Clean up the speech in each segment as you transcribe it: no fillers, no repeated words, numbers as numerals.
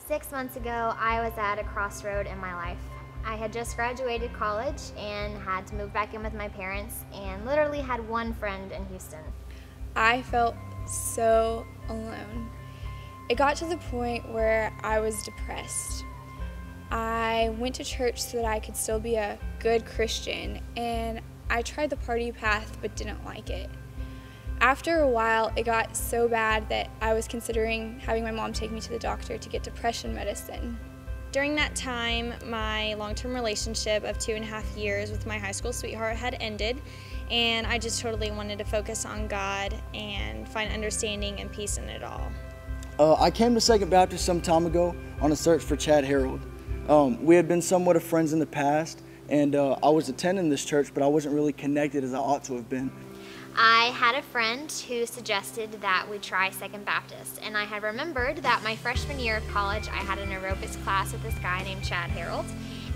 6 months ago, I was at a crossroad in my life. I had just graduated college and had to move back in with my parents and literally had one friend in Houston. I felt so alone. It got to the point where I was depressed. I went to church so that I could still be a good Christian, and I tried the party path but didn't like it. After a while, it got so bad that I was considering having my mom take me to the doctor to get depression medicine. During that time, my long-term relationship of 2.5 years with my high school sweetheart had ended, and I just totally wanted to focus on God and find understanding and peace in it all. I came to Second Baptist some time ago on a search for Chad Harold. We had been somewhat of friends in the past, and I was attending this church, but I wasn't really connected as I ought to have been. I had a friend who suggested that we try Second Baptist, and I had remembered that my freshman year of college I had an aerobics class with this guy named Chad Harold,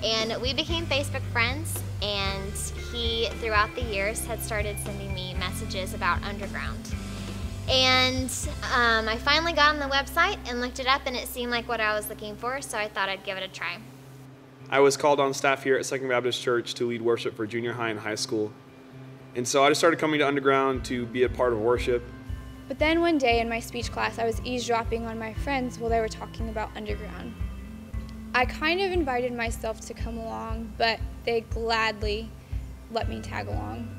and we became Facebook friends, and he throughout the years had started sending me messages about Underground. And I finally got on the website and looked it up, and it seemed like what I was looking for, so I thought I'd give it a try. I was called on staff here at Second Baptist Church to lead worship for junior high and high school. And so I just started coming to Underground to be a part of worship. But then one day in my speech class, I was eavesdropping on my friends while they were talking about Underground. I kind of invited myself to come along, but they gladly let me tag along.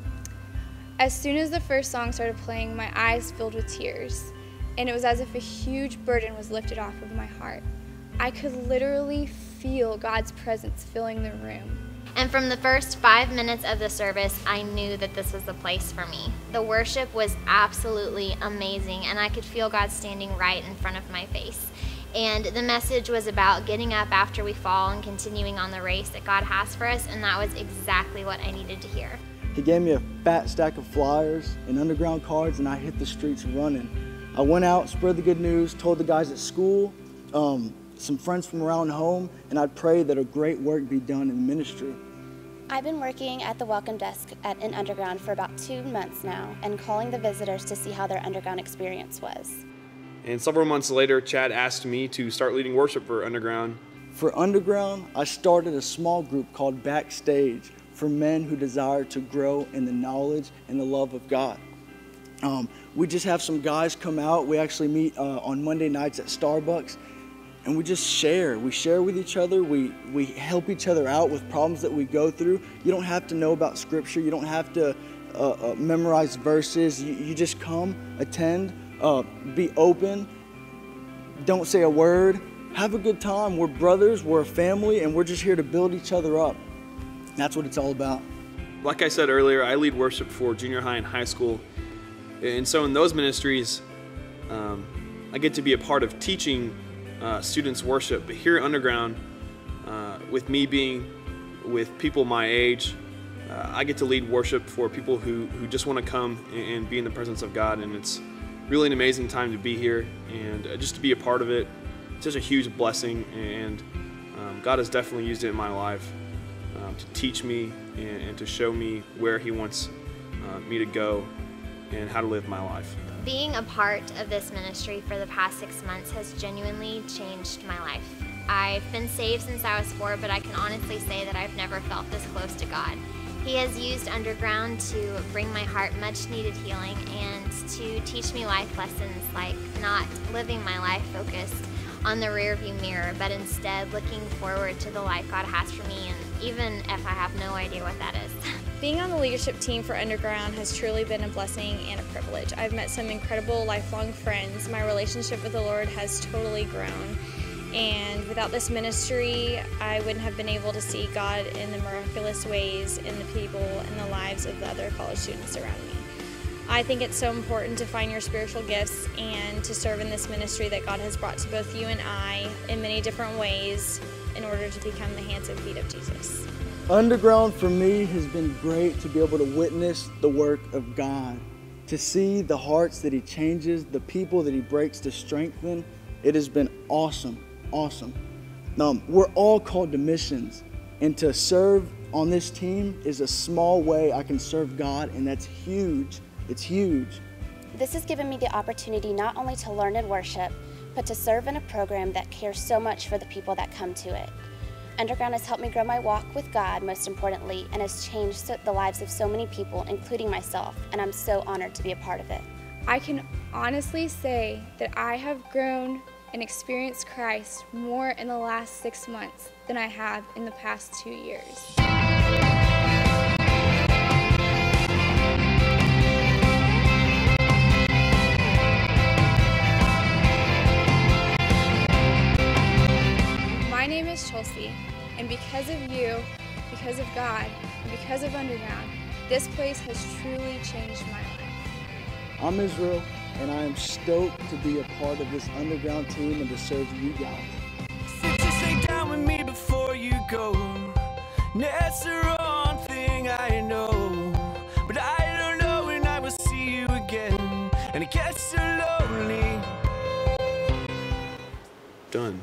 As soon as the first song started playing, my eyes filled with tears, and it was as if a huge burden was lifted off of my heart. I could literally feel God's presence filling the room. And from the first 5 minutes of the service, I knew that this was the place for me. The worship was absolutely amazing, and I could feel God standing right in front of my face. And the message was about getting up after we fall and continuing on the race that God has for us, and that was exactly what I needed to hear. He gave me a fat stack of flyers and Underground cards, and I hit the streets running. I went out, spread the good news, told the guys at school, some friends from around home, and I'd pray that a great work be done in ministry. I've been working at the welcome desk in Underground for about 2 months now and calling the visitors to see how their Underground experience was. And several months later, Chad asked me to start leading worship for Underground. For Underground, I started a small group called Backstage for men who desire to grow in the knowledge and the love of God. We just have some guys come out. We actually meet on Monday nights at Starbucks, and we just share. We share with each other. We help each other out with problems that we go through. You don't have to know about Scripture. You don't have to memorize verses. You just come, attend, be open, don't say a word, have a good time. We're brothers, we're a family, and we're just here to build each other up. That's what it's all about. Like I said earlier, I lead worship for junior high and high school. And so in those ministries, I get to be a part of teaching students worship. But here at Underground, with me being with people my age, I get to lead worship for people who just want to come and be in the presence of God. And it's really an amazing time to be here and just to be a part of it. It's just a huge blessing, and God has definitely used it in my life to teach me and to show me where He wants me to go and how to live my life. Being a part of this ministry for the past 6 months has genuinely changed my life. I've been saved since I was 4, but I can honestly say that I've never felt this close to God. He has used Underground to bring my heart much needed healing and to teach me life lessons like not living my life focused on the rearview mirror, but instead looking forward to the life God has for me, and even if I have no idea what that is. Being on the leadership team for Underground has truly been a blessing and a privilege. I've met some incredible lifelong friends. My relationship with the Lord has totally grown. And without this ministry, I wouldn't have been able to see God in the miraculous ways in the people and the lives of the other college students around me. I think it's so important to find your spiritual gifts and to serve in this ministry that God has brought to both you and I in many different ways in order to become the hands and feet of Jesus. Underground for me has been great to be able to witness the work of God, to see the hearts that He changes, the people that He breaks to strengthen. It has been awesome, awesome. We're all called to missions, and to serve on this team is a small way I can serve God, and that's huge. It's huge. This has given me the opportunity not only to learn and worship, but to serve in a program that cares so much for the people that come to it. Underground has helped me grow my walk with God, most importantly, and has changed the lives of so many people, including myself, and I'm so honored to be a part of it. I can honestly say that I have grown and experienced Christ more in the last 6 months than I have in the past 2 years. My name is Chelsea, and because of you, because of God, and because of Underground, this place has truly changed my life. I'm Israel, and I am stoked to be a part of this Underground team and to serve you guys. Sit and stay down with me before you go. That's the wrong thing I know, but I don't know when I will see you again, and it gets so lonely. Done.